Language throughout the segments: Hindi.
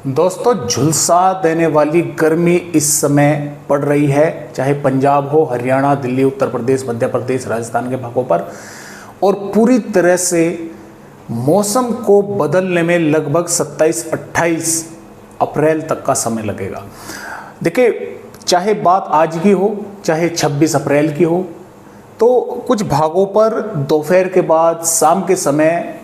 दोस्तों, झुलसा देने वाली गर्मी इस समय पड़ रही है, चाहे पंजाब हो, हरियाणा, दिल्ली, उत्तर प्रदेश, मध्य प्रदेश, राजस्थान के भागों पर। और पूरी तरह से मौसम को बदलने में लगभग 27-28 अप्रैल तक का समय लगेगा। देखिए, चाहे बात आज की हो, चाहे 26 अप्रैल की हो, तो कुछ भागों पर दोपहर के बाद शाम के समय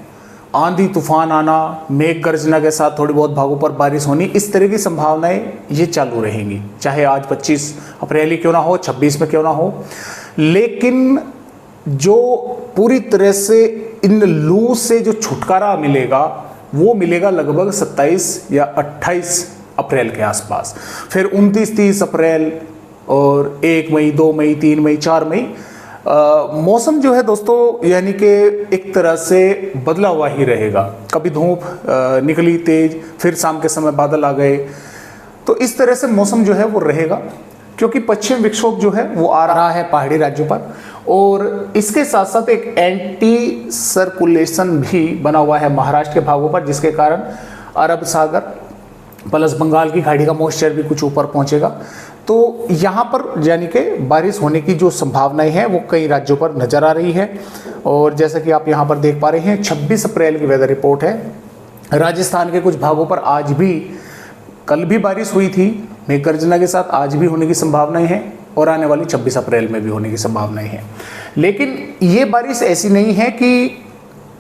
आंधी तूफान आना, मेघ गर्जना के साथ थोड़ी बहुत भागों पर बारिश होनी, इस तरह की संभावनाएं ये चालू रहेंगी। चाहे आज 25 अप्रैल ही क्यों ना हो, 26 में क्यों ना हो, लेकिन जो पूरी तरह से इन लू से जो छुटकारा मिलेगा वो मिलेगा लगभग 27 या 28 अप्रैल के आसपास। फिर 29-30 अप्रैल और 1 मई, 2 मई, 3 मई, 4 मई मौसम जो है दोस्तों, यानी कि एक तरह से बदला हुआ ही रहेगा। कभी धूप निकली तेज, फिर शाम के समय बादल आ गए, तो इस तरह से मौसम जो है वो रहेगा, क्योंकि पश्चिम विक्षोभ जो है वो आ रहा है पहाड़ी राज्यों पर। और इसके साथ साथ एक एंटी सर्कुलेशन भी बना हुआ है महाराष्ट्र के भागों पर, जिसके कारण अरब सागर प्लस बंगाल की खाड़ी का मॉइस्चर भी कुछ ऊपर पहुंचेगा। तो यहाँ पर यानी कि बारिश होने की जो संभावनाएं हैं वो कई राज्यों पर नजर आ रही है। और जैसा कि आप यहाँ पर देख पा रहे हैं, 26 अप्रैल की वेदर रिपोर्ट है। राजस्थान के कुछ भागों पर आज भी, कल भी बारिश हुई थी मेघ गर्जना के साथ, आज भी होने की संभावनाएं हैं और आने वाली 26 अप्रैल में भी होने की संभावनाएं हैं। लेकिन ये बारिश ऐसी नहीं है कि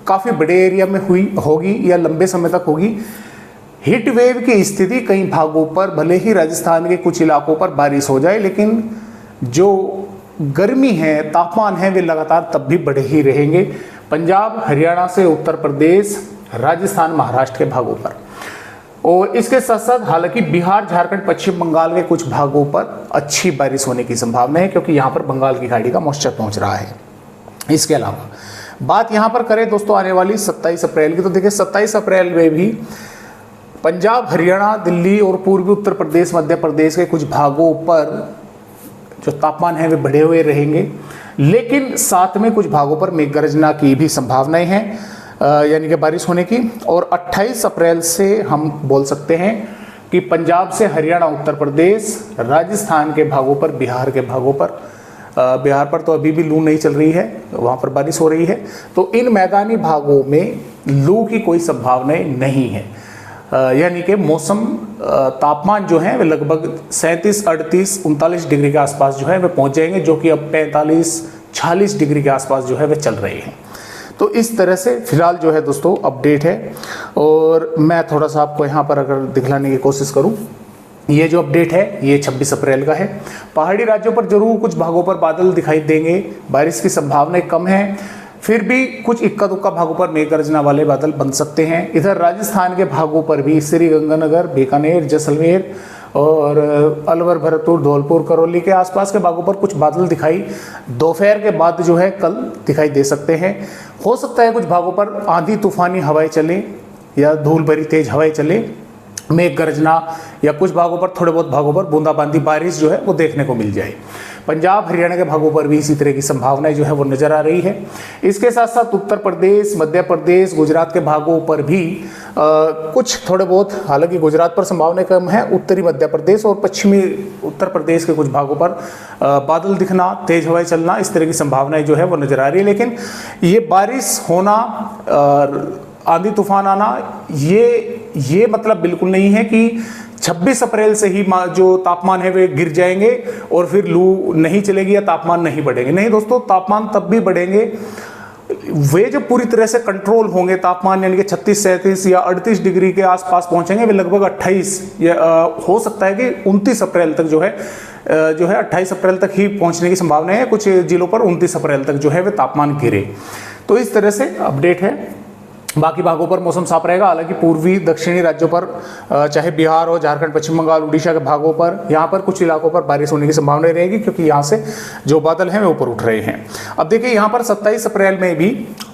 काफ़ी बड़े एरिया में हुई होगी या लंबे समय तक होगी। हीट वेव की स्थिति कई भागों पर, भले ही राजस्थान के कुछ इलाकों पर बारिश हो जाए, लेकिन जो गर्मी है, तापमान है, वे लगातार तब भी बढ़े ही रहेंगे पंजाब, हरियाणा से उत्तर प्रदेश, राजस्थान, महाराष्ट्र के भागों पर। और इसके साथ साथ हालांकि बिहार, झारखंड, पश्चिम बंगाल के कुछ भागों पर अच्छी बारिश होने की संभावना है, क्योंकि यहाँ पर बंगाल की खाड़ी का मॉइस्चर पहुँच रहा है। इसके अलावा बात यहाँ पर करें दोस्तों आने वाली 27 अप्रैल की, तो देखिए 27 अप्रैल में भी पंजाब, हरियाणा, दिल्ली और पूर्वी उत्तर प्रदेश, मध्य प्रदेश के कुछ भागों पर जो तापमान है वे बढ़े हुए रहेंगे, लेकिन साथ में कुछ भागों पर मेघ गर्जना की भी संभावनाएं हैं, यानी कि बारिश होने की। और 28 अप्रैल से हम बोल सकते हैं कि पंजाब से हरियाणा, उत्तर प्रदेश, राजस्थान के भागों पर, बिहार के भागों पर, बिहार पर तो अभी भी लू नहीं चल रही है, वहाँ पर बारिश हो रही है, तो इन मैदानी भागों में लू की कोई संभावनाएं नहीं है। यानी कि मौसम, तापमान जो है वे लगभग 37, 38, 39 डिग्री के आसपास जो है वे पहुंच जाएंगे, जो कि अब 45-46 डिग्री के आसपास जो है वे चल रहे हैं। तो इस तरह से फिलहाल जो है दोस्तों अपडेट है। और मैं थोड़ा सा आपको यहाँ पर अगर दिखलाने की कोशिश करूँ, ये जो अपडेट है ये 26 अप्रैल का है। पहाड़ी राज्यों पर जरूर कुछ भागों पर बादल दिखाई देंगे, बारिश की संभावनाएं कम है, फिर भी कुछ इक्का दुक्का भागों पर मेघ गर्जना वाले बादल बन सकते हैं। इधर राजस्थान के भागों पर भी श्रीगंगानगर, बीकानेर, जैसलमेर और अलवर, भरतपुर, धौलपुर, करौली के आसपास के भागों पर कुछ बादल दिखाई दोपहर के बाद जो है कल दिखाई दे सकते हैं। हो सकता है कुछ भागों पर आंधी तूफानी हवाएं चले या धूल भरी तेज हवाएं चले, मेघ गर्जना, या कुछ भागों पर, थोड़े बहुत भागों पर बूंदाबांदी बारिश जो है वो देखने को मिल जाए। पंजाब, हरियाणा के भागों पर भी इसी तरह की संभावनाएं जो है वो नजर आ रही है। इसके साथ साथ उत्तर प्रदेश, मध्य प्रदेश, गुजरात के भागों पर भी कुछ थोड़े बहुत, हालांकि गुजरात पर संभावनाएं कम है, उत्तरी मध्य प्रदेश और पश्चिमी उत्तर प्रदेश के कुछ भागों पर बादल दिखना, तेज हवाएं चलना, इस तरह की संभावनाएं जो है वो नजर आ रही है। लेकिन ये बारिश होना, आंधी तूफान आना, ये मतलब बिल्कुल नहीं है कि 26 अप्रैल से ही जो तापमान है वे गिर जाएंगे और फिर लू नहीं चलेगी या तापमान नहीं बढ़ेंगे। नहीं दोस्तों, तापमान तब भी बढ़ेंगे, वे जो पूरी तरह से कंट्रोल होंगे तापमान, यानी कि 36, 37 या 38 डिग्री के आसपास पहुंचेंगे, वे लगभग 28 या हो सकता है कि 29 अप्रैल तक जो है 28 अप्रैल तक ही पहुंचने की संभावना है। कुछ जिलों पर 29 अप्रैल तक जो है वे तापमान गिरे। तो इस तरह से अपडेट है। बाकी भागों पर मौसम साफ रहेगा, हालांकि पूर्वी दक्षिणी राज्यों पर, चाहे बिहार हो, झारखंड, पश्चिम बंगाल, उड़ीसा के भागों पर, यहाँ पर कुछ इलाकों पर बारिश होने की संभावना रहेगी, क्योंकि यहाँ से जो बादल हैं वे ऊपर उठ रहे हैं। अब देखिए यहाँ पर 27 अप्रैल में भी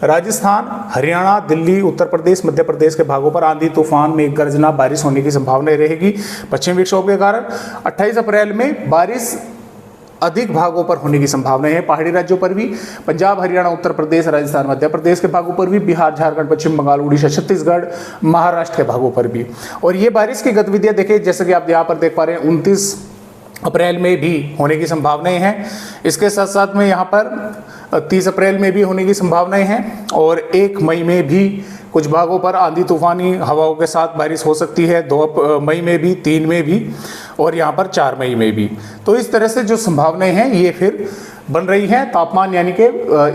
राजस्थान, हरियाणा, दिल्ली, उत्तर प्रदेश, मध्य प्रदेश के भागों पर आंधी तूफान, मेघ गर्जना, बारिश होने की संभावना रहेगी पश्चिमी विक्षोभ के कारण। 28 अप्रैल में बारिश अधिक भागों पर होने की संभावनाएं हैं। पहाड़ी राज्यों पर भी, पंजाब, हरियाणा, उत्तर प्रदेश, राजस्थान, मध्य प्रदेश के भागों पर भी, बिहार, झारखंड, पश्चिम बंगाल, उड़ीसा, छत्तीसगढ़, महाराष्ट्र के भागों पर भी। और ये बारिश की गतिविधियां देखिए, जैसे कि आप यहाँ पर देख पा रहे हैं, 29 अप्रैल में भी होने की संभावनाएं हैं। इसके साथ साथ में यहाँ पर 30 अप्रैल में भी होने की संभावनाएं हैं और 1 मई में भी कुछ भागों पर आंधी तूफानी हवाओं के साथ बारिश हो सकती है, 2 मई में भी, 3 में भी और यहाँ पर 4 मई में भी। तो इस तरह से जो संभावनाएं हैं ये फिर बन रही हैं। तापमान यानी कि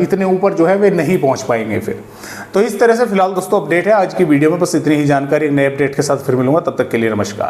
इतने ऊपर जो है वे नहीं पहुंच पाएंगे फिर। तो इस तरह से फिलहाल दोस्तों अपडेट है आज की वीडियो में। बस इतनी ही जानकारी, नए अपडेट के साथ फिर मिलूंगा, तब तक के लिए नमस्कार।